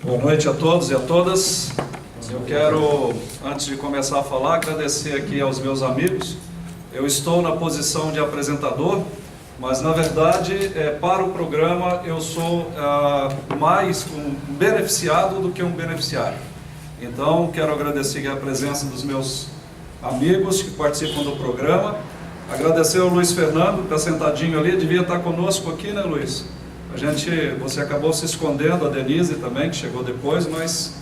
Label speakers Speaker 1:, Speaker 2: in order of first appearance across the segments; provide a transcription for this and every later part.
Speaker 1: Boa noite a todos e a todas. Eu quero, antes de começar a falar, agradecer aqui aos meus amigos. Eu estou na posição de apresentador, mas na verdade, para o programa, eu sou mais um beneficiado do que um beneficiário. Então, quero agradecer a presença dos meus amigos que participam do programa. Agradecer ao Luiz Fernando, que está sentadinho ali, devia estar conosco aqui, né, Luiz? Você acabou se escondendo, a Denise também, que chegou depois, mas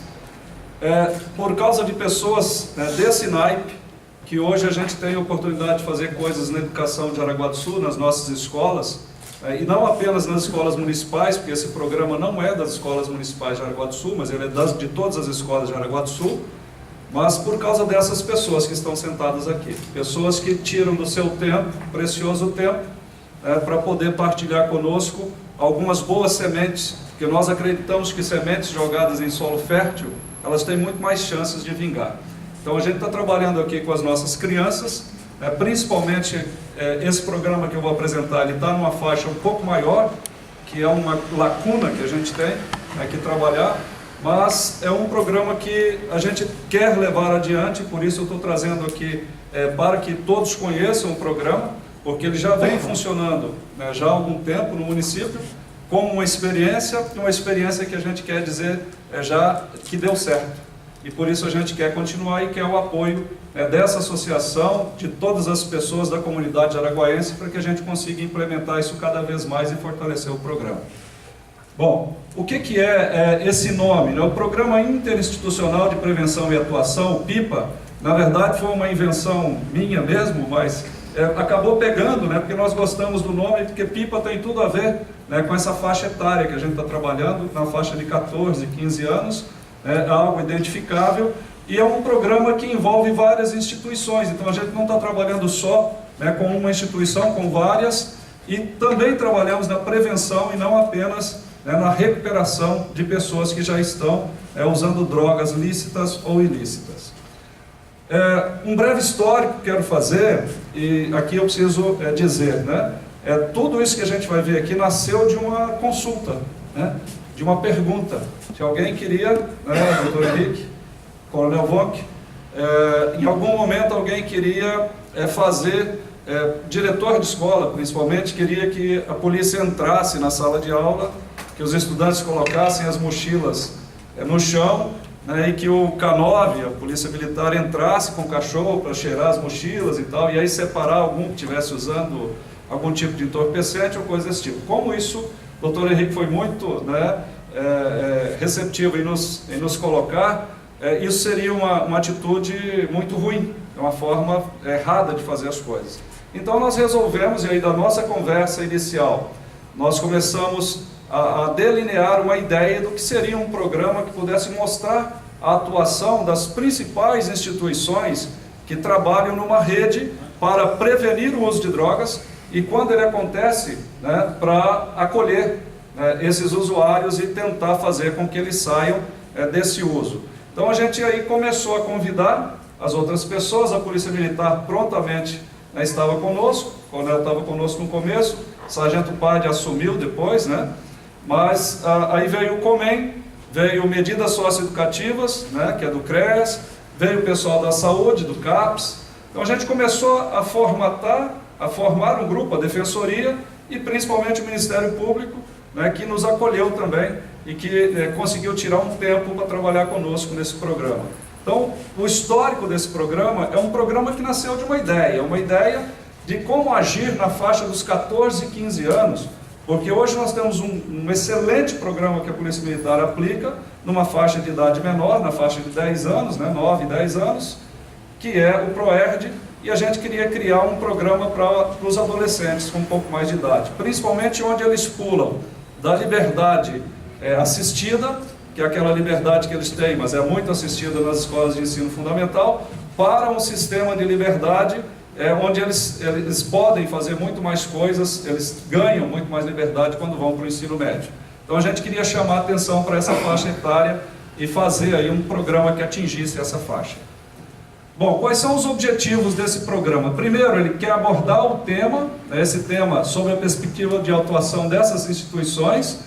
Speaker 1: por causa de pessoas desse naipe, que hoje a gente tem a oportunidade de fazer coisas na educação de Jaraguá do Sul, nas nossas escolas, e não apenas nas escolas municipais, porque esse programa não é das escolas municipais de Jaraguá do Sul, mas ele é de todas as escolas de Jaraguá do Sul, mas por causa dessas pessoas que estão sentadas aqui, pessoas que tiram do seu tempo, precioso tempo, para poder partilhar conosco algumas boas sementes, porque nós acreditamos que sementes jogadas em solo fértil, elas têm muito mais chances de vingar. Então a gente está trabalhando aqui com as nossas crianças, principalmente esse programa que eu vou apresentar, ele está numa faixa um pouco maior, que é uma lacuna que a gente tem que trabalhar, mas é um programa que a gente quer levar adiante, por isso eu estou trazendo aqui para que todos conheçam o programa, porque ele já vem funcionando já há algum tempo no município, como uma experiência que a gente quer dizer já que deu certo. E por isso a gente quer continuar e quer o apoio dessa associação, de todas as pessoas da comunidade araguaense, para que a gente consiga implementar isso cada vez mais e fortalecer o programa. Bom, o que é esse nome? O Programa Interinstitucional de Prevenção e Atuação, o PIPA, na verdade foi uma invenção minha mesmo, mas acabou pegando, porque nós gostamos do nome, porque PIPA tem tudo a ver com essa faixa etária que a gente está trabalhando, na faixa de 14, 15 anos, algo identificável, e é um programa que envolve várias instituições, então a gente não está trabalhando só com uma instituição, com várias, e também trabalhamos na prevenção e não apenas na recuperação de pessoas que já estão usando drogas lícitas ou ilícitas. Um breve histórico que quero fazer, e aqui eu preciso dizer, tudo isso que a gente vai ver aqui nasceu de uma consulta, de uma pergunta. Se alguém queria, doutor Henrique, Coronel Vonk, em algum momento alguém queria fazer, diretor de escola principalmente, queria que a polícia entrasse na sala de aula, que os estudantes colocassem as mochilas no chão, e que o K9, a polícia militar, entrasse com o cachorro para cheirar as mochilas e tal, e aí separar algum que estivesse usando algum tipo de entorpecente ou coisa desse tipo. Como isso, o doutor Henrique foi muito receptivo em nos colocar, isso seria uma atitude muito ruim, é uma forma errada de fazer as coisas. Então nós resolvemos, e aí da nossa conversa inicial, nós começamos a delinear uma ideia do que seria um programa que pudesse mostrar a atuação das principais instituições que trabalham numa rede para prevenir o uso de drogas e, quando ele acontece, para acolher esses usuários e tentar fazer com que eles saiam desse uso. Então a gente aí começou a convidar as outras pessoas, a Polícia Militar prontamente estava conosco, o coronel estava conosco no começo, o Sargento Pade assumiu depois, mas aí veio o Comem, veio Medidas Socioeducativas, que é do CREAS, veio o pessoal da saúde, do CAPS. Então a gente começou a formar um grupo, a Defensoria, e principalmente o Ministério Público, que nos acolheu também e que conseguiu tirar um tempo para trabalhar conosco nesse programa. Então, o histórico desse programa é um programa que nasceu de uma ideia de como agir na faixa dos 14 e 15 anos, porque hoje nós temos um excelente programa que a Polícia Militar aplica numa faixa de idade menor, na faixa de 10 anos, 9 e 10 anos, que é o PROERD, e a gente queria criar um programa para os adolescentes com um pouco mais de idade, principalmente onde eles pulam da liberdade assistida, que é aquela liberdade que eles têm, mas é muito assistida nas escolas de ensino fundamental, para um sistema de liberdade onde eles podem fazer muito mais coisas, eles ganham muito mais liberdade quando vão para o ensino médio. Então a gente queria chamar a atenção para essa faixa etária e fazer aí um programa que atingisse essa faixa. Bom, quais são os objetivos desse programa? Primeiro, ele quer abordar o tema, esse tema sobre a perspectiva de atuação dessas instituições,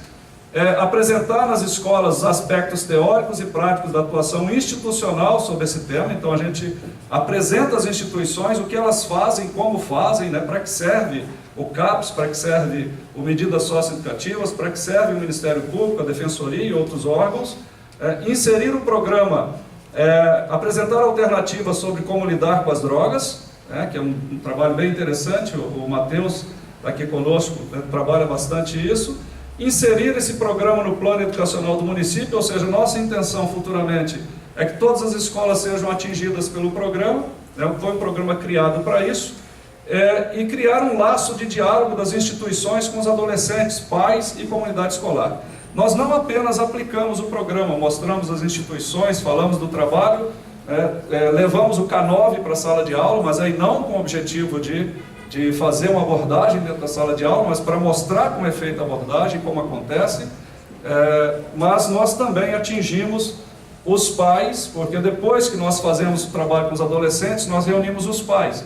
Speaker 1: apresentar nas escolas os aspectos teóricos e práticos da atuação institucional sobre esse tema. Então a gente apresenta as instituições, o que elas fazem, como fazem, né, para que serve o CAPES, para que serve o Medidas Socioeducativas, para que serve o Ministério Público, a Defensoria e outros órgãos. Inserir o programa, apresentar alternativas sobre como lidar com as drogas, que é um trabalho bem interessante, o Matheus está aqui conosco, trabalha bastante isso. Inserir esse programa no plano educacional do município, ou seja, nossa intenção futuramente é que todas as escolas sejam atingidas pelo programa, foi um programa criado para isso, e criar um laço de diálogo das instituições com os adolescentes, pais e comunidade escolar. Nós não apenas aplicamos o programa, mostramos as instituições, falamos do trabalho, levamos o K9 para a sala de aula, mas aí não com o objetivo de fazer uma abordagem dentro da sala de aula, mas para mostrar como é feita a abordagem, como acontece, mas nós também atingimos os pais, porque depois que nós fazemos o trabalho com os adolescentes, nós reunimos os pais.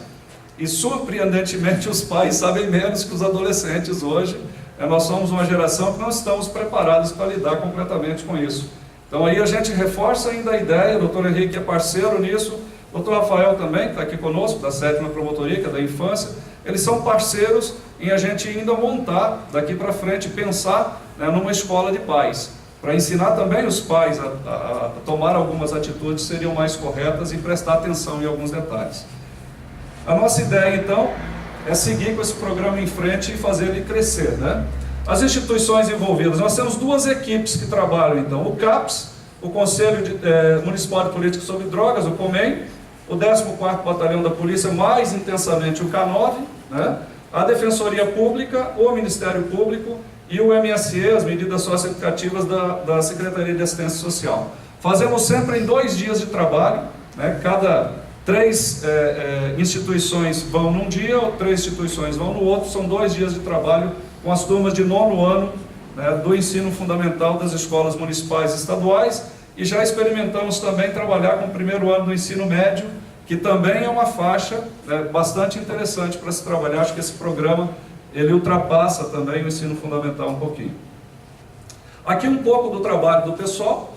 Speaker 1: E surpreendentemente os pais sabem menos que os adolescentes hoje. Nós somos uma geração que não estamos preparados para lidar completamente com isso. Então aí a gente reforça ainda a ideia, o doutor Henrique é parceiro nisso, o doutor Rafael também, que está aqui conosco, da 7ª Promotoria, que é da infância, eles são parceiros em a gente ainda montar, daqui para frente, pensar, numa escola de pais, para ensinar também os pais a tomar algumas atitudes que seriam mais corretas e prestar atenção em alguns detalhes. A nossa ideia, então, é seguir com esse programa em frente e fazer ele crescer, As instituições envolvidas, nós temos duas equipes que trabalham, então, o CAPES, o Conselho Municipal de Política sobre Drogas, o COMEM, o 14º Batalhão da Polícia, mais intensamente o K9, a Defensoria Pública, o Ministério Público e o MSE, as medidas socioeducativas da Secretaria de Assistência Social. Fazemos sempre em 2 dias de trabalho, cada 3 instituições vão num dia, ou 3 instituições vão no outro, são 2 dias de trabalho com as turmas de 9º ano do ensino fundamental das escolas municipais e estaduais, e já experimentamos também trabalhar com o 1º ano do ensino médio, que também é uma faixa bastante interessante para se trabalhar. Acho que esse programa ele ultrapassa também o ensino fundamental um pouquinho. Aqui um pouco do trabalho do pessoal,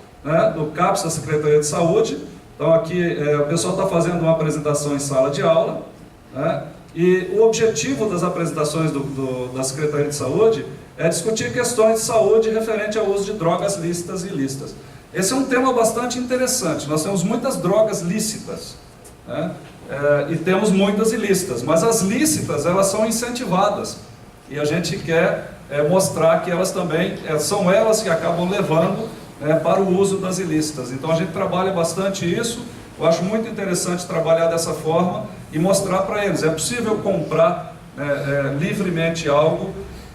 Speaker 1: do CAPES, da Secretaria de Saúde. Então aqui o pessoal está fazendo uma apresentação em sala de aula, e o objetivo das apresentações da Secretaria de Saúde é discutir questões de saúde referente ao uso de drogas lícitas e ilícitas. Esse é um tema bastante interessante. Nós temos muitas drogas lícitas, e temos muitas ilícitas, mas as lícitas elas são incentivadas, e a gente quer mostrar que elas também, são elas que acabam levando para o uso das ilícitas. Então a gente trabalha bastante isso. Eu acho muito interessante trabalhar dessa forma e mostrar para eles, é possível comprar livremente algo,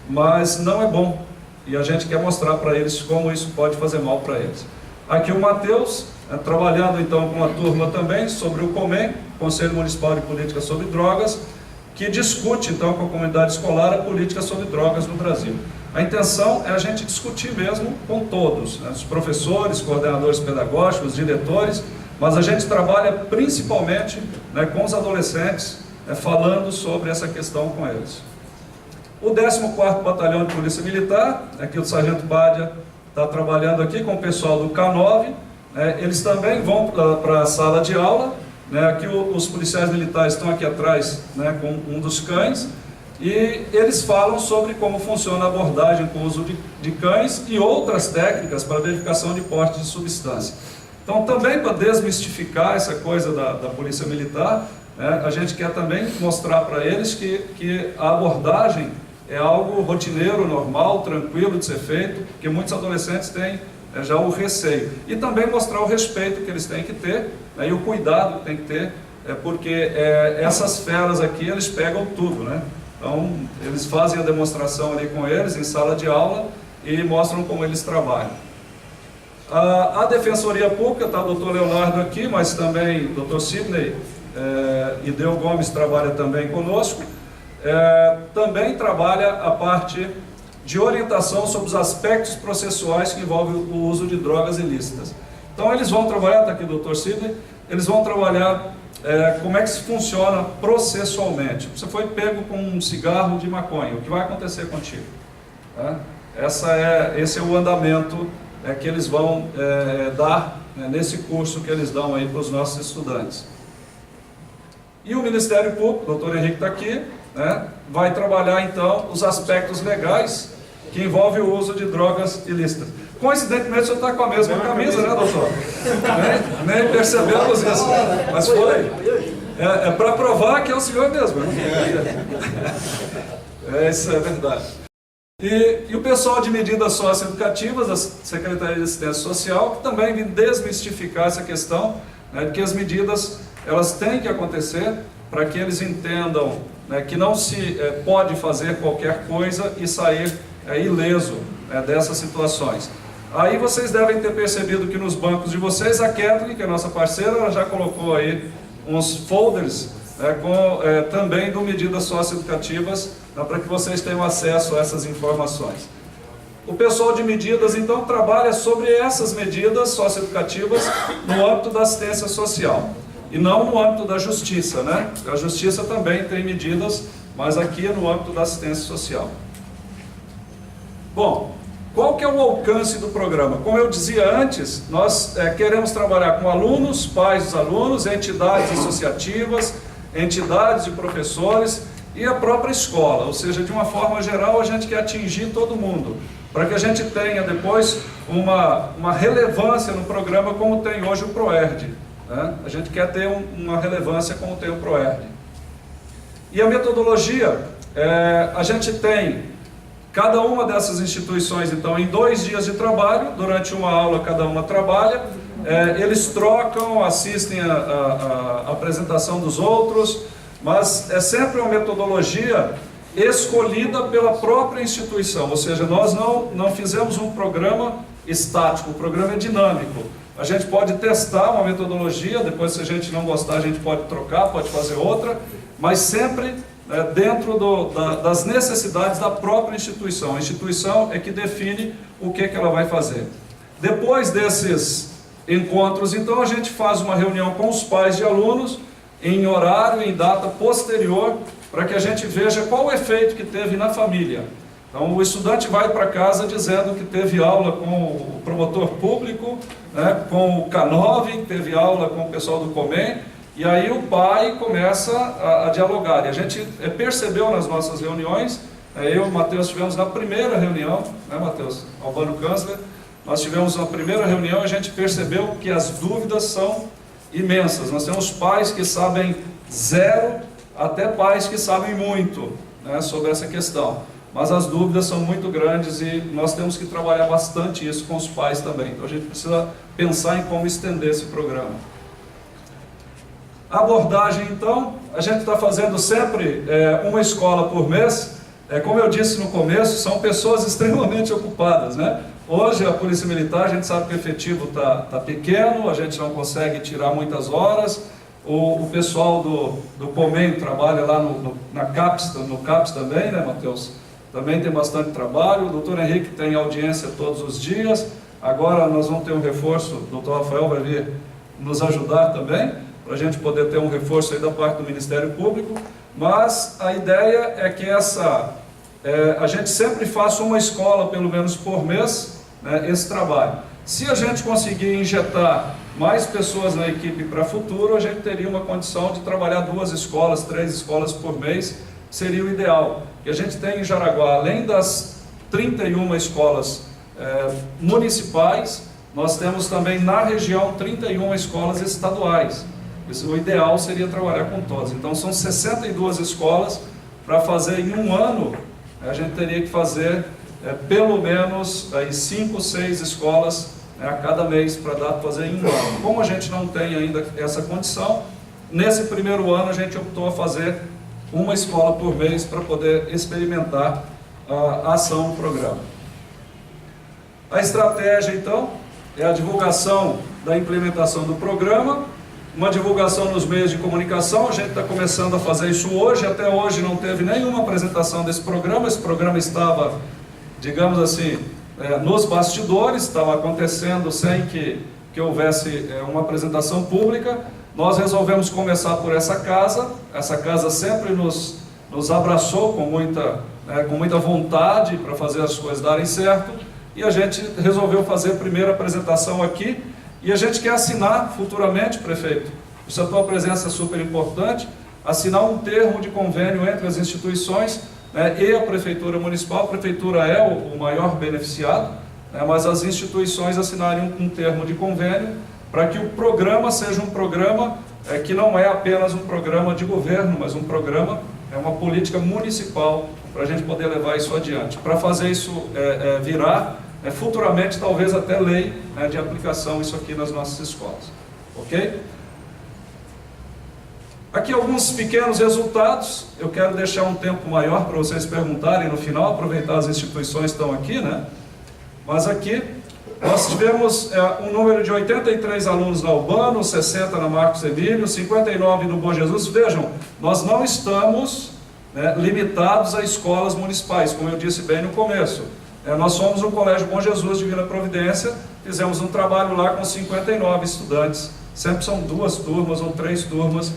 Speaker 1: mas não é bom, e a gente quer mostrar para eles como isso pode fazer mal para eles. Aqui o Matheus, trabalhando então com uma turma também sobre o COMEM, Conselho Municipal de Política sobre Drogas, que discute então com a comunidade escolar a política sobre drogas no Brasil. A intenção é a gente discutir mesmo com todos, os professores, coordenadores pedagógicos, diretores, mas a gente trabalha principalmente com os adolescentes, falando sobre essa questão com eles. O 14º Batalhão de Polícia Militar, aqui o Sargento Badia está trabalhando aqui com o pessoal do K9, eles também vão para a sala de aula, aqui os policiais militares estão aqui atrás com um dos cães, e eles falam sobre como funciona a abordagem com o uso de cães e outras técnicas para verificação de porte de substância. Então também para desmistificar essa coisa da polícia militar, a gente quer também mostrar para eles que a abordagem é algo rotineiro, normal, tranquilo de ser feito, porque muitos adolescentes têm já o receio. E também mostrar o respeito que eles têm que ter, e o cuidado que tem que ter, porque essas feras aqui, eles pegam tudo, Então, eles fazem a demonstração ali com eles, em sala de aula, e mostram como eles trabalham. A Defensoria Pública, está o doutor Leonardo aqui, mas também o doutor Sidney e Deu Gomes trabalha também conosco. Também trabalha a parte de orientação sobre os aspectos processuais que envolvem o uso de drogas ilícitas. Então eles vão trabalhar, está aqui o Dr. Sidney, eles vão trabalhar como é que se funciona processualmente. Você foi pego com um cigarro de maconha, o que vai acontecer contigo? esse é o andamento que eles vão dar nesse curso que eles dão aí para os nossos estudantes. E o Ministério Público, o doutor Henrique está aqui, né, vai trabalhar então os aspectos legais que envolvem o uso de drogas ilícitas. Coincidentemente, o senhor está com a mesma camisa, né, doutor? Nem percebemos isso, mas foi. É para provar que é o senhor mesmo. Isso é verdade. E o pessoal de medidas socioeducativas, da Secretaria de Assistência Social, que também vem desmistificar essa questão, né, de que as medidas elas têm que acontecer para que eles entendam, né, que não se pode fazer qualquer coisa e sair ileso dessas situações. Aí vocês devem ter percebido que nos bancos de vocês, a Kathleen, que é a nossa parceira, ela já colocou aí uns folders também do medidas socioeducativas, para que vocês tenham acesso a essas informações. O pessoal de medidas, então, trabalha sobre essas medidas socioeducativas no âmbito da assistência social, e não no âmbito da justiça, né? A justiça também tem medidas, mas aqui é no âmbito da assistência social. Bom, qual que é o alcance do programa? Como eu dizia antes, nós queremos trabalhar com alunos, pais dos alunos, entidades associativas, entidades de professores e a própria escola, ou seja, de uma forma geral a gente quer atingir todo mundo, para que a gente tenha depois uma relevância no programa como tem hoje o ProERD, né? A gente quer ter uma relevância como tem o ProERD. E a metodologia, a gente tem cada uma dessas instituições, então, em 2 dias de trabalho, durante uma aula cada uma trabalha, eles trocam, assistem a apresentação dos outros, mas é sempre uma metodologia escolhida pela própria instituição, ou seja, nós não fizemos um programa estático, o programa é dinâmico. A gente pode testar uma metodologia, depois se a gente não gostar a gente pode trocar, pode fazer outra, mas sempre dentro das necessidades da própria instituição. A instituição é que define o que ela vai fazer. Depois desses encontros, então, a gente faz uma reunião com os pais de alunos, em horário e em data posterior, para que a gente veja qual o efeito que teve na família. Então, o estudante vai para casa dizendo que teve aula com o promotor público, né, com o K9, teve aula com o pessoal do Comem, e aí o pai começa a dialogar. E a gente percebeu nas nossas reuniões, eu e o Matheus tivemos na primeira reunião, né, Matheus? Albano Kanzler, nós tivemos na primeira reunião, a gente percebeu que as dúvidas são imensas. Nós temos pais que sabem zero, até pais que sabem muito, né, sobre essa questão. Mas as dúvidas são muito grandes e nós temos que trabalhar bastante isso com os pais também. Então a gente precisa pensar em como estender esse programa. A abordagem, então, a gente está fazendo sempre uma escola por mês. Como eu disse no começo, são pessoas extremamente ocupadas, né? Hoje a Polícia Militar, a gente sabe que o efetivo está pequeno, a gente não consegue tirar muitas horas. O pessoal do Comem trabalha lá no CAPS também, né, Matheus? Também tem bastante trabalho. O doutor Henrique tem audiência todos os dias. Agora nós vamos ter um reforço, o doutor Rafael vai vir nos ajudar também, para a gente poder ter um reforço aí da parte do Ministério Público. Mas a ideia é que a gente sempre faça uma escola, pelo menos por mês, né, esse trabalho. Se a gente conseguir injetar mais pessoas na equipe para futuro, a gente teria uma condição de trabalhar 2 escolas, 3 escolas por mês, seria o ideal. E a gente tem em Jaraguá, além das 31 escolas municipais, nós temos também na região 31 escolas estaduais. Isso, o ideal seria trabalhar com todas. Então são 62 escolas. Para fazer em um ano, a gente teria que fazer pelo menos 5, 6 escolas a cada mês para dar para fazer em um ano. Como a gente não tem ainda essa condição, nesse primeiro ano a gente optou a fazer uma escola por mês para poder experimentar a ação do programa. A estratégia, então, é a divulgação da implementação do programa, uma divulgação nos meios de comunicação. A gente está começando a fazer isso hoje. Até hoje não teve nenhuma apresentação desse programa. Esse programa estava, digamos assim, nos bastidores, estava acontecendo sem que houvesse uma apresentação pública. Nós resolvemos começar por essa casa sempre nos abraçou com muita né, com muita vontade para fazer as coisas darem certo, e a gente resolveu fazer a primeira apresentação aqui, e a gente quer assinar futuramente, prefeito, isso a tua presença é super importante, assinar um termo de convênio entre as instituições, né, e a Prefeitura Municipal. A Prefeitura é o maior beneficiado, né, mas as instituições assinarem um termo de convênio para que o programa seja um programa que não é apenas um programa de governo, mas um programa, é uma política municipal para a gente poder levar isso adiante. Para fazer isso virar, futuramente, talvez até lei, né, de aplicação isso aqui nas nossas escolas. Ok? Aqui alguns pequenos resultados, eu quero deixar um tempo maior para vocês perguntarem no final, aproveitar as instituições que estão aqui, né? Mas aqui nós tivemos um número de 83 alunos na Urbano, 60 na Marcos Emílio, 59 no Bom Jesus. Vejam, nós não estamos, né, limitados a escolas municipais, como eu disse bem no começo. Nós somos o Colégio Bom Jesus de Vila Providência, fizemos um trabalho lá com 59 estudantes, sempre são 2 turmas ou 3 turmas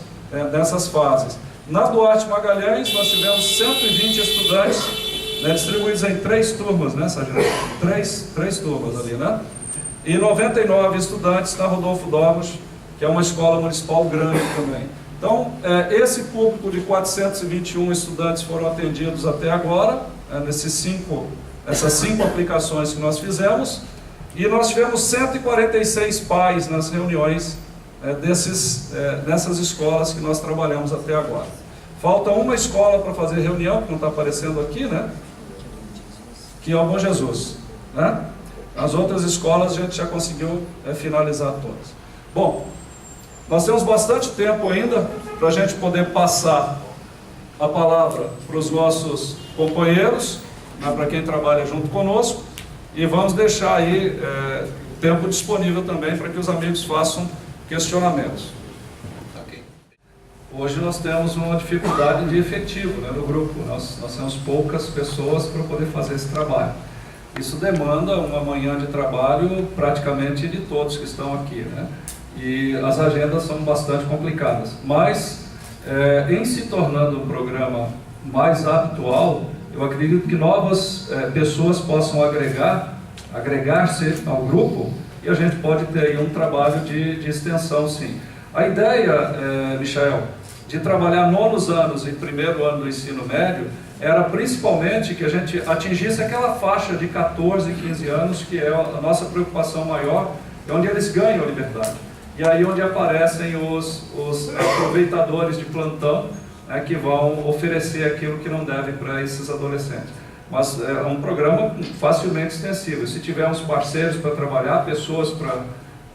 Speaker 1: nessas fases. Na Duarte Magalhães nós tivemos 120 estudantes, né, distribuídos em 3 turmas, né, Sargento? 3 turmas ali, né? E 99 estudantes na Rodolfo Doros, que é uma escola municipal grande também. Então, esse público de 421 estudantes foram atendidos até agora, nessas 5 aplicações que nós fizemos, e nós tivemos 146 pais nas reuniões dessas escolas que nós trabalhamos até agora. Falta uma escola para fazer reunião, que não está aparecendo aqui, né? Que é o Bom Jesus, né? As outras escolas a gente já conseguiu finalizar todas. Bom, nós temos bastante tempo ainda para a gente poder passar a palavra para os nossos companheiros, né, para quem trabalha junto conosco, e vamos deixar aí tempo disponível também para que os amigos façam questionamentos. Okay. Hoje nós temos uma dificuldade de efetivo, né, no grupo. Nós temos poucas pessoas para poder fazer esse trabalho. Isso demanda uma manhã de trabalho praticamente de todos que estão aqui, né? E as agendas são bastante complicadas. Mas, em se tornando um programa mais habitual, eu acredito que novas pessoas possam agregar-se ao grupo, e a gente pode ter aí um trabalho de extensão, sim. A ideia, Michael, de trabalhar 9º anos e 1º ano do ensino médio, era principalmente que a gente atingisse aquela faixa de 14 e 15 anos, que é a nossa preocupação maior, é onde eles ganham a liberdade. E aí onde aparecem os aproveitadores de plantão, né, que vão oferecer aquilo que não devem para esses adolescentes. Mas é um programa facilmente extensível. Se tivermos parceiros para trabalhar, pessoas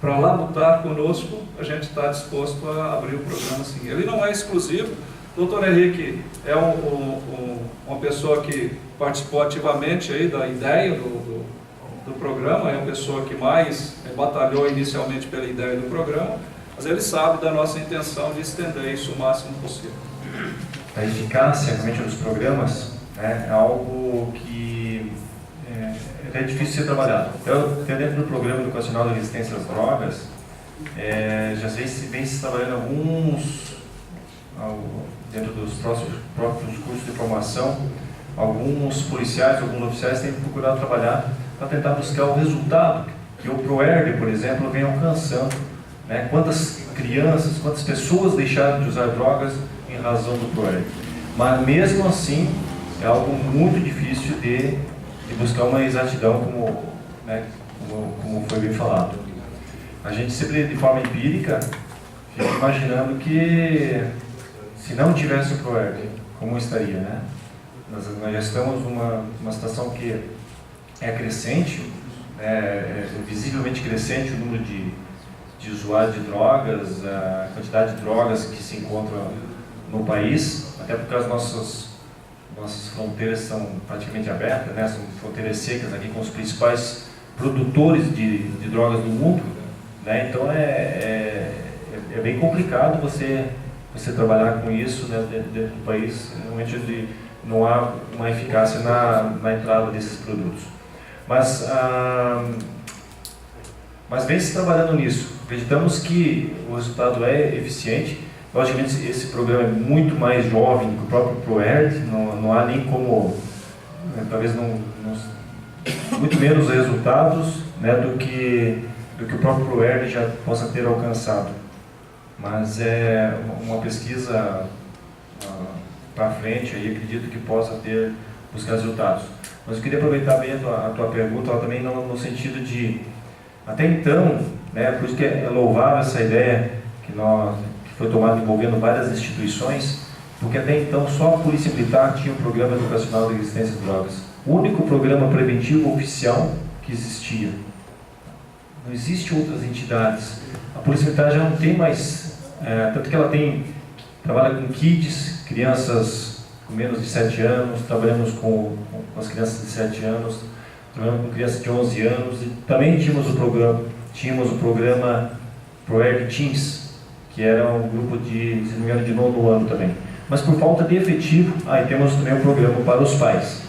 Speaker 1: para labutar conosco, a gente está disposto a abrir o programa assim. Ele não é exclusivo. O Dr. Henrique é uma pessoa que participou ativamente aí da ideia do programa, é a pessoa que mais batalhou inicialmente pela ideia do programa, mas ele sabe da nossa intenção de estender isso o máximo possível.
Speaker 2: A eficácia realmente dos programas, né, é algo que é difícil ser trabalhado. Até dentro do programa educacional de resistência às drogas, já vem se trabalhando dentro dos próprios cursos de formação, alguns policiais, alguns oficiais têm procurado trabalhar para tentar buscar o resultado que o ProERD, por exemplo, vem alcançando, né? Quantas crianças, quantas pessoas deixaram de usar drogas em razão do ProERD. Mas mesmo assim, é algo muito difícil de buscar uma exatidão, como foi bem falado. A gente sempre, de forma empírica, fica imaginando que se não tivesse o ProERD, como estaria, né? Nós já estamos numa situação que é crescente, visivelmente crescente o número de usuários de drogas, a quantidade de drogas que se encontram no país, até porque as nossas fronteiras são praticamente abertas, né? São fronteiras secas aqui com os principais produtores de drogas do mundo, né? Então é bem complicado você trabalhar com isso, né, dentro do país, realmente não há uma eficácia na entrada desses produtos. Mas vem se trabalhando nisso. Acreditamos que o resultado é eficiente. Logicamente, esse programa é muito mais jovem do que o próprio ProERD, não há nem como talvez muito menos resultados, né, do que o próprio ProERD já possa ter alcançado. Mas é uma pesquisa para frente, aí acredito que possa ter os resultados. Mas eu queria aproveitar bem a tua pergunta, também no sentido de, até então, né, por isso que é louvável essa ideia que foi tomada envolvendo várias instituições, porque até então só a Polícia Militar tinha um programa educacional de resistência a drogas. O único programa preventivo oficial que existia. Não existem outras entidades. A Polícia Militar já não tem mais, tanto que ela trabalha com kids, crianças com menos de 7 anos, trabalhamos com as crianças de 7 anos, trabalhamos com crianças de 11 anos, e também tínhamos o programa ProERD Teens, que era um grupo se não me engano, de 9º ano também. Mas por falta de efetivo, aí temos também o programa para os pais.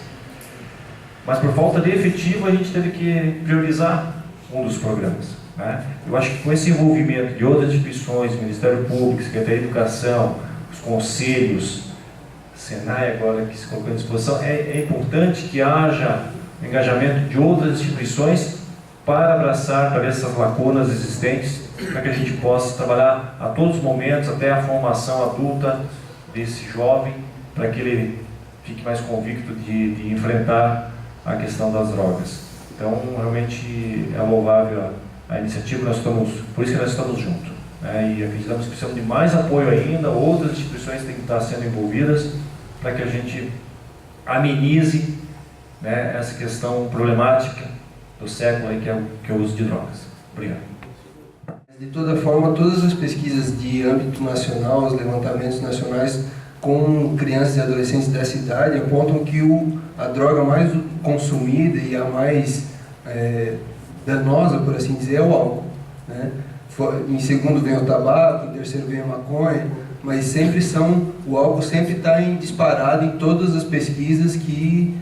Speaker 2: Mas por falta de efetivo, a gente teve que priorizar um dos programas, né? Eu acho que com esse envolvimento de outras instituições, Ministério Público, Secretaria de Educação, os conselhos, Senai agora que se colocou à disposição, é importante que haja engajamento de outras instituições para abraçar, para ver essas lacunas existentes, para que a gente possa trabalhar a todos os momentos, até a formação adulta desse jovem, para que ele fique mais convicto de enfrentar a questão das drogas. Então, realmente é louvável a iniciativa, por isso que nós estamos juntos, né? E acreditamos que precisamos de mais apoio ainda, outras instituições têm que estar sendo envolvidas, para que a gente amenize, né, essa questão problemática do século, aí, que é o uso de drogas. Obrigado.
Speaker 3: De toda forma, todas as pesquisas de âmbito nacional, os levantamentos nacionais com crianças e adolescentes dessa idade apontam que a droga mais consumida e a mais danosa, por assim dizer, é o álcool, né? Em segundo vem o tabaco, em terceiro vem a maconha, mas o álcool sempre está disparado em todas as pesquisas que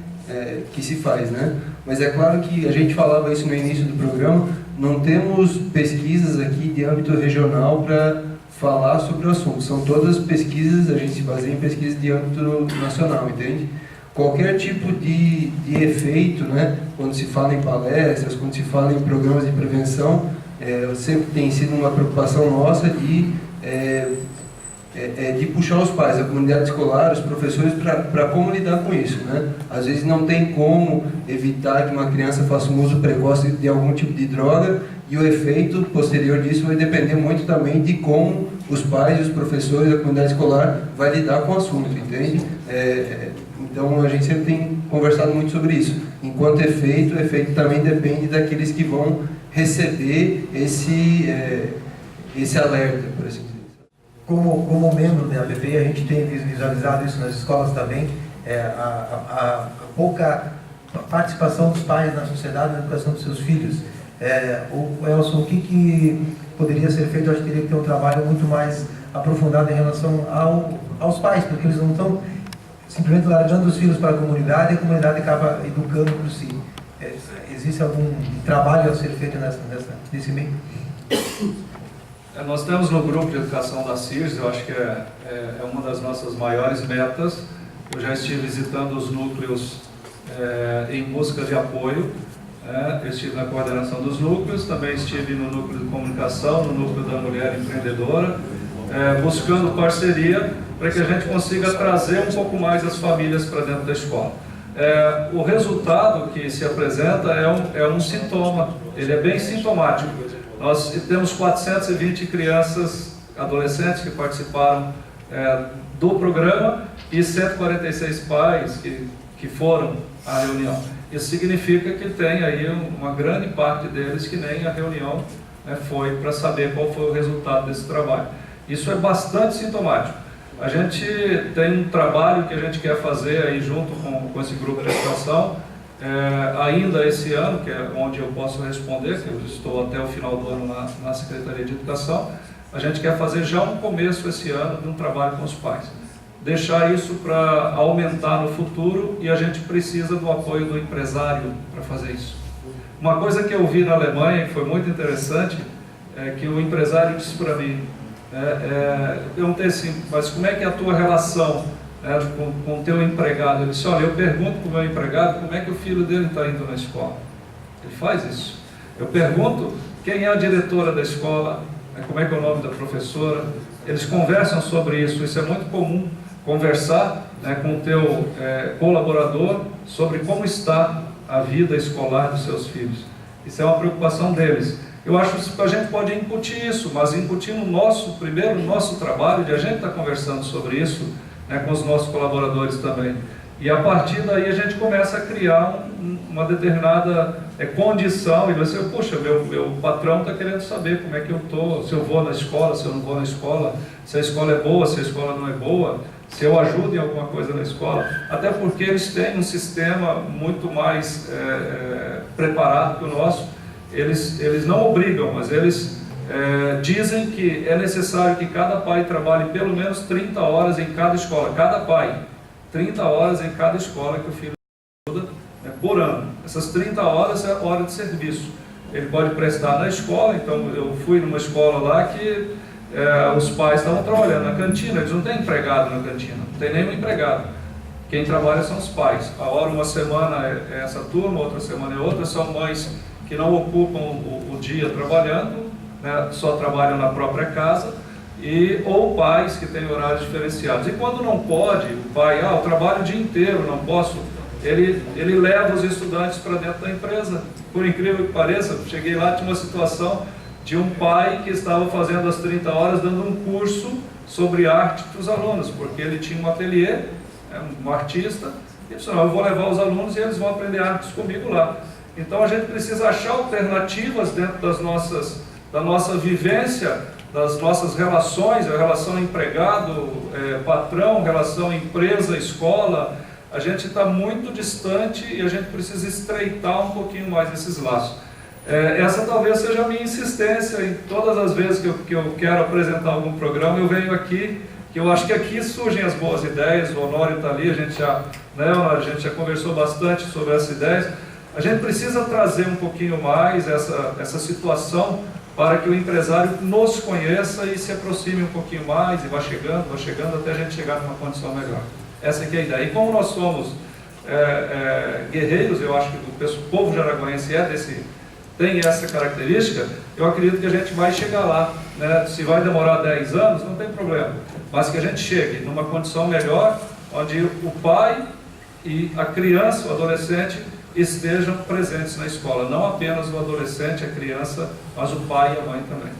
Speaker 3: se faz, né? Mas é claro que a gente falava isso no início do programa, não temos pesquisas aqui de âmbito regional para falar sobre o assunto. São todas pesquisas, a gente se baseia em pesquisas de âmbito nacional, entende? Qualquer tipo de efeito, né, quando se fala em palestras, quando se fala em programas de prevenção, sempre tem sido uma preocupação nossa de puxar os pais, a comunidade escolar, os professores, para como lidar com isso, né? Às vezes não tem como evitar que uma criança faça um uso precoce de algum tipo de droga, e o efeito posterior disso vai depender muito também de como os pais, os professores, a comunidade escolar vai lidar com o assunto, entende? Então a gente sempre tem conversado muito sobre isso. Enquanto o efeito também depende daqueles que vão receber esse alerta, por assim dizer.
Speaker 4: Como membro da APP, a gente tem visualizado isso nas escolas também, a pouca participação dos pais na sociedade, na educação dos seus filhos. Elson, o que poderia ser feito? Eu acho que teria que ter um trabalho muito mais aprofundado em relação aos pais, porque eles não estão simplesmente largando os filhos para a comunidade, e a comunidade acaba educando por si. Existe algum trabalho a ser feito nesse meio?
Speaker 1: Nós temos no grupo de educação da CIRS, eu acho que é uma das nossas maiores metas. Eu já estive visitando os núcleos em busca de apoio. Eu estive na coordenação dos núcleos, também estive no núcleo de comunicação, no núcleo da mulher empreendedora, buscando parceria para que a gente consiga trazer um pouco mais as famílias para dentro da escola. O resultado que se apresenta é um sintoma, ele é bem sintomático. Nós temos 420 crianças, adolescentes que participaram do programa e 146 pais que foram à reunião. Isso significa que tem aí uma grande parte deles que nem a reunião foi para saber qual foi o resultado desse trabalho. Isso é bastante sintomático. A gente tem um trabalho que a gente quer fazer aí junto com esse grupo de atuação, ainda esse ano, que é onde eu posso responder, que eu estou até o final do ano na Secretaria de Educação. A gente quer fazer já um começo esse ano de um trabalho com os pais. Deixar isso para aumentar no futuro, e a gente precisa do apoio do empresário para fazer isso. Uma coisa que eu vi na Alemanha, e foi muito interessante, é que o empresário disse para mim, eu perguntei assim, mas como é que é a tua relação com o teu empregado. Ele disse, olha, eu pergunto para o meu empregado como é que o filho dele está indo na escola. Ele faz isso. Eu pergunto quem é a diretora da escola, como é que é o nome da professora. Eles conversam sobre isso. Isso é muito comum, conversar com o teu colaborador sobre como está a vida escolar dos seus filhos. Isso é uma preocupação deles. Eu acho que a gente pode incutir isso, mas incutir primeiro no nosso trabalho, de a gente estar conversando sobre isso com os nossos colaboradores também. E a partir daí a gente começa a criar uma determinada condição, e você, poxa, meu patrão está querendo saber como é que eu estou, se eu vou na escola, se eu não vou na escola, se a escola é boa, se a escola não é boa, se eu ajudo em alguma coisa na escola, até porque eles têm um sistema muito mais preparado que o nosso. Eles não obrigam, mas eles dizem que é necessário que cada pai trabalhe pelo menos 30 horas em cada escola, cada pai, 30 horas em cada escola que o filho estuda por ano. Essas 30 horas é hora de serviço. Ele pode prestar na escola. Então eu fui numa escola lá que os pais estavam trabalhando na cantina, eles não têm empregado na cantina, não tem nenhum empregado. Quem trabalha são os pais. A hora, uma semana é essa turma, outra semana é outra. São mães que não ocupam o dia trabalhando, só trabalham na própria casa, ou pais que têm horários diferenciados. E quando não pode, o pai, eu trabalho o dia inteiro, não posso, ele leva os estudantes para dentro da empresa. Por incrível que pareça, cheguei lá, tinha uma situação de um pai que estava fazendo as 30 horas, dando um curso sobre arte para os alunos, porque ele tinha um ateliê, um artista, e ele disse, eu vou levar os alunos e eles vão aprender artes comigo lá. Então a gente precisa achar alternativas dentro da nossa vivência, das nossas relações, a relação empregado, patrão, relação empresa-escola. A gente está muito distante e a gente precisa estreitar um pouquinho mais esses laços. Essa talvez seja a minha insistência em todas as vezes que eu quero apresentar algum programa, eu venho aqui, que eu acho que aqui surgem as boas ideias. O Honório está ali, a gente já conversou bastante sobre essas ideias. A gente precisa trazer um pouquinho mais essa situação para que o empresário nos conheça e se aproxime um pouquinho mais e vá chegando até a gente chegar numa condição melhor. Essa aqui é a ideia. E como nós somos guerreiros, eu acho que o povo jaraguense tem essa característica, eu acredito que a gente vai chegar lá. Se vai demorar 10 anos, não tem problema, mas que a gente chegue numa condição melhor, onde o pai e a criança, o adolescente, estejam presentes na escola, não apenas o adolescente, a criança, mas o pai e a mãe também.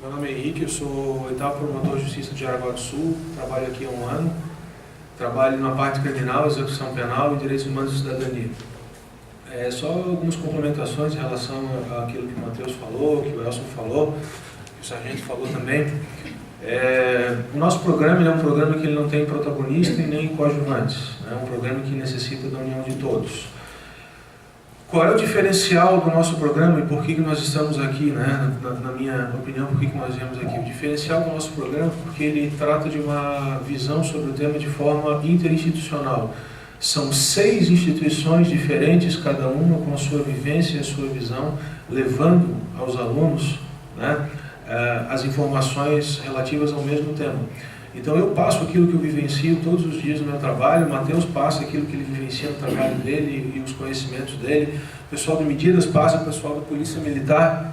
Speaker 5: Meu nome é Henrique, eu sou oitavo promotor de justiça de Jaraguá do Sul, trabalho aqui há 1 ano, trabalho na parte criminal, execução penal e direitos humanos e cidadania. Só algumas complementações em relação àquilo que o Matheus falou, que o Elson falou, que o Sargento falou também. O nosso programa é um programa que ele não tem protagonista e nem coadjuvantes. É um programa que necessita da união de todos. Qual é o diferencial do nosso programa e por que nós estamos aqui, na minha opinião, por que nós viemos aqui? O diferencial do nosso programa é porque ele trata de uma visão sobre o tema de forma interinstitucional. São 6 instituições diferentes, cada uma com a sua vivência e a sua visão, levando aos alunos as informações relativas ao mesmo tema. Então eu passo aquilo que eu vivencio todos os dias no meu trabalho, o Matheus passa aquilo que ele vivencia no trabalho dele e os conhecimentos dele, o pessoal de medidas passa, o pessoal da Polícia Militar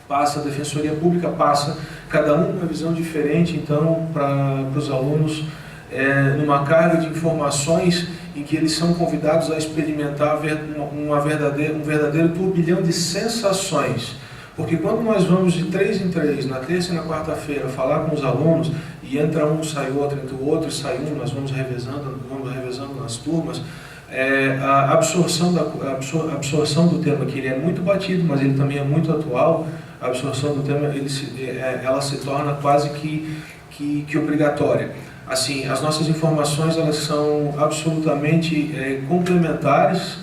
Speaker 5: passa, a Defensoria Pública passa, cada um com uma visão diferente, então, para os alunos, numa carga de informações em que eles são convidados a experimentar um verdadeiro turbilhão de sensações. Porque quando nós vamos de 3 em 3, na terça e na quarta-feira, falar com os alunos, e entra um, sai outro, entra o outro, sai um, nós vamos revezando nas turmas, a absorção do tema, que ele é muito batido, mas ele também é muito atual, a absorção do tema, ela se torna quase que obrigatória. Assim, as nossas informações, elas são absolutamente complementares,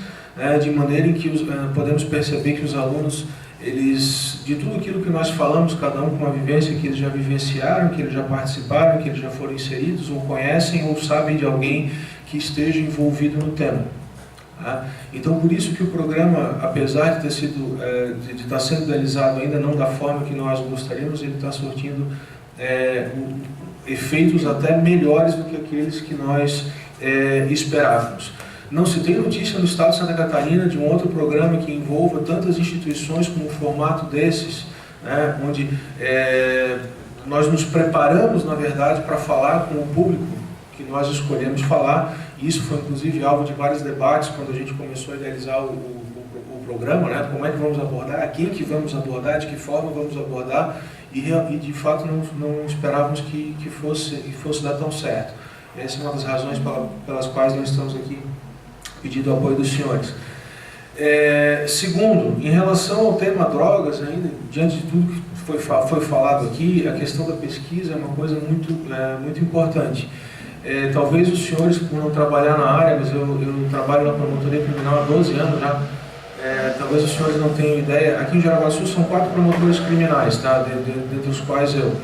Speaker 5: de maneira em que podemos perceber que os alunos, de tudo aquilo que nós falamos, cada um com uma vivência que eles já vivenciaram, que eles já participaram, que eles já foram inseridos, ou conhecem, ou sabem de alguém que esteja envolvido no tema. Então, por isso que o programa, apesar de estar sendo realizado ainda não da forma que nós gostaríamos, ele está surtindo efeitos até melhores do que aqueles que nós esperávamos. Não se tem notícia no estado de Santa Catarina de um outro programa que envolva tantas instituições como o formato desses, né, onde nós nos preparamos, na verdade, para falar com o público que nós escolhemos falar. E isso foi, inclusive, alvo de vários debates quando a gente começou a idealizar o programa, né, como é que vamos abordar, quem que vamos abordar, de que forma vamos abordar, e de fato não esperávamos que fosse dar tão certo. Essa é uma das razões pelas quais nós estamos aqui pedindo o apoio dos senhores. Segundo, em relação ao tema drogas, ainda, diante de tudo que foi falado aqui, a questão da pesquisa é uma coisa muito importante. Talvez os senhores, por não trabalhar na área, mas eu trabalho na promotoria criminal há 12 anos já, talvez os senhores não tenham ideia, aqui em Jaraguá do Sul são 4 promotores criminais, tá? Dentre os quais eu.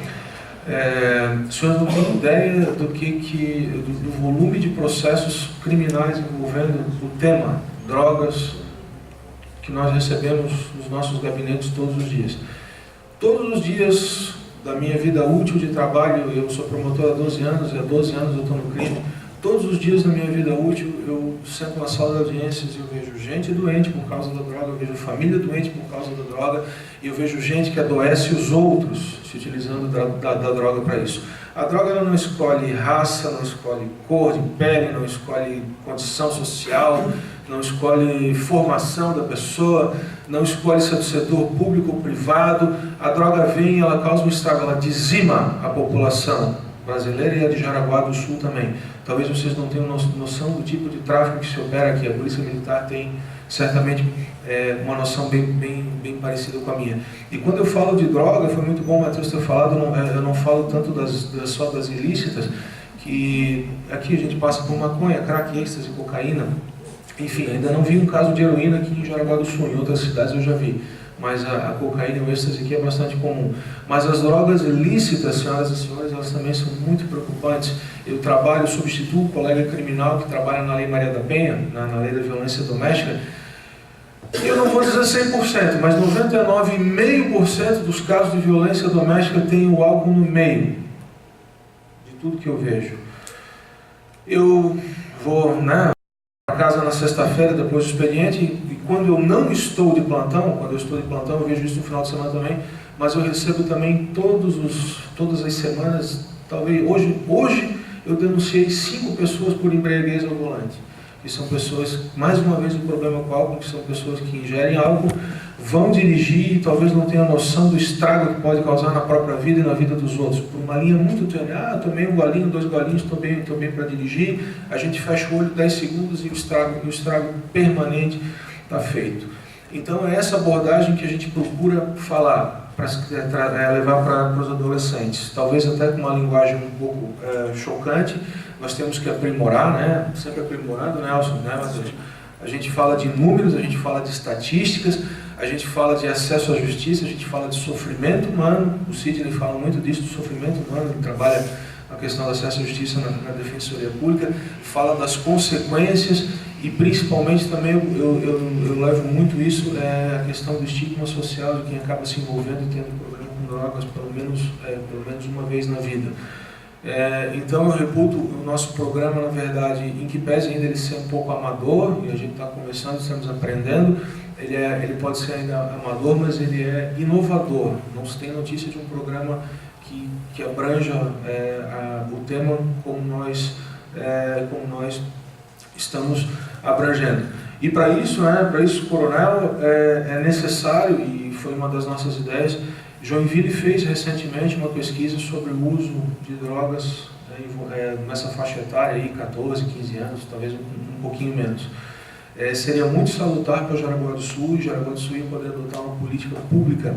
Speaker 5: Os senhores não têm ideia do volume de processos criminais envolvendo o tema drogas que nós recebemos nos nossos gabinetes todos os dias. Todos os dias da minha vida útil de trabalho, eu sou promotor há 12 anos, e há 12 anos eu estou no crime. Todos os dias da minha vida útil, eu sento na sala de audiências e eu vejo gente doente por causa da droga, eu vejo família doente por causa da droga, e eu vejo gente que adoece os outros se utilizando da droga para isso. A droga ela não escolhe raça, não escolhe cor de pele, não escolhe condição social, não escolhe formação da pessoa, não escolhe se é do setor público ou privado. A droga vem, ela causa um estrago, ela dizima a população brasileira e a de Jaraguá do Sul também. Talvez vocês não tenham noção do tipo de tráfico que se opera aqui. A Polícia Militar tem certamente uma noção bem parecida com a minha. E quando eu falo de droga, foi muito bom o Matheus ter falado, eu não falo tanto só das ilícitas, que aqui a gente passa por maconha, crack, êxtase, cocaína. Enfim, ainda não vi um caso de heroína aqui em Jaraguá do Sul, em outras cidades eu já vi. Mas a cocaína e o êxtase aqui é bastante comum. Mas as drogas ilícitas, senhoras e senhores, elas também são muito preocupantes. Eu substituo um colega criminal que trabalha na Lei Maria da Penha, na Lei da Violência Doméstica. Eu não vou dizer 100%, mas 99,5% dos casos de violência doméstica tem o álcool no meio. De tudo que eu vejo. Eu vou, para casa na sexta-feira, depois do expediente, e quando eu não estou de plantão, eu vejo isso no final de semana também, mas eu recebo também todas as semanas, talvez hoje eu denunciei 5 pessoas por embriaguez ao volante, que são pessoas, mais uma vez o problema com o álcool, que são pessoas que ingerem álcool, vão dirigir e talvez não tenham noção do estrago que pode causar na própria vida e na vida dos outros. Por uma linha muito tênue, tomei um golinho, 2 golinhos, estou bem para dirigir, a gente fecha o olho 10 segundos e o estrago permanente está feito. Então é essa abordagem que a gente procura falar, para levar para os adolescentes. Talvez até com uma linguagem um pouco chocante, nós temos que aprimorar, sempre aprimorando, Nelson, Matheus? A gente fala de números, a gente fala de estatísticas, a gente fala de acesso à justiça, a gente fala de sofrimento humano. O Sidney fala muito disso, do sofrimento humano, ele trabalha a questão do acesso à justiça na Defensoria Pública, fala das consequências e principalmente também eu levo muito isso, a questão do estigma social de quem acaba se envolvendo e tendo problema com drogas pelo menos uma vez na vida. Então eu reputo o nosso programa, na verdade, em que pese ainda ele ser um pouco amador, e a gente está começando, estamos aprendendo, ele pode ser ainda amador, mas ele é inovador. Não se tem notícia de um programa que abranja o tema como nós estamos abrangendo. E para isso, Coronel, é necessário, e foi uma das nossas ideias, Joinville fez recentemente uma pesquisa sobre o uso de drogas nessa faixa etária, aí, 14, 15 anos, talvez um pouquinho menos. Seria muito salutar para Jaraguá do Sul, e Jaraguá do Sul ia poder adotar uma política pública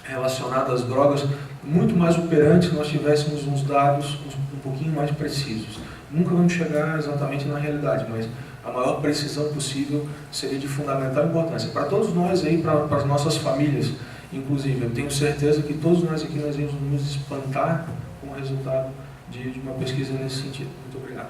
Speaker 5: relacionada às drogas muito mais operante se nós tivéssemos uns dados um pouquinho mais precisos. Nunca vamos chegar exatamente na realidade, mas a maior precisão possível seria de fundamental importância. Para todos nós aí, para as nossas famílias, inclusive, eu tenho certeza que todos nós aqui nós vamos nos espantar com o resultado de uma pesquisa nesse sentido. Muito obrigado.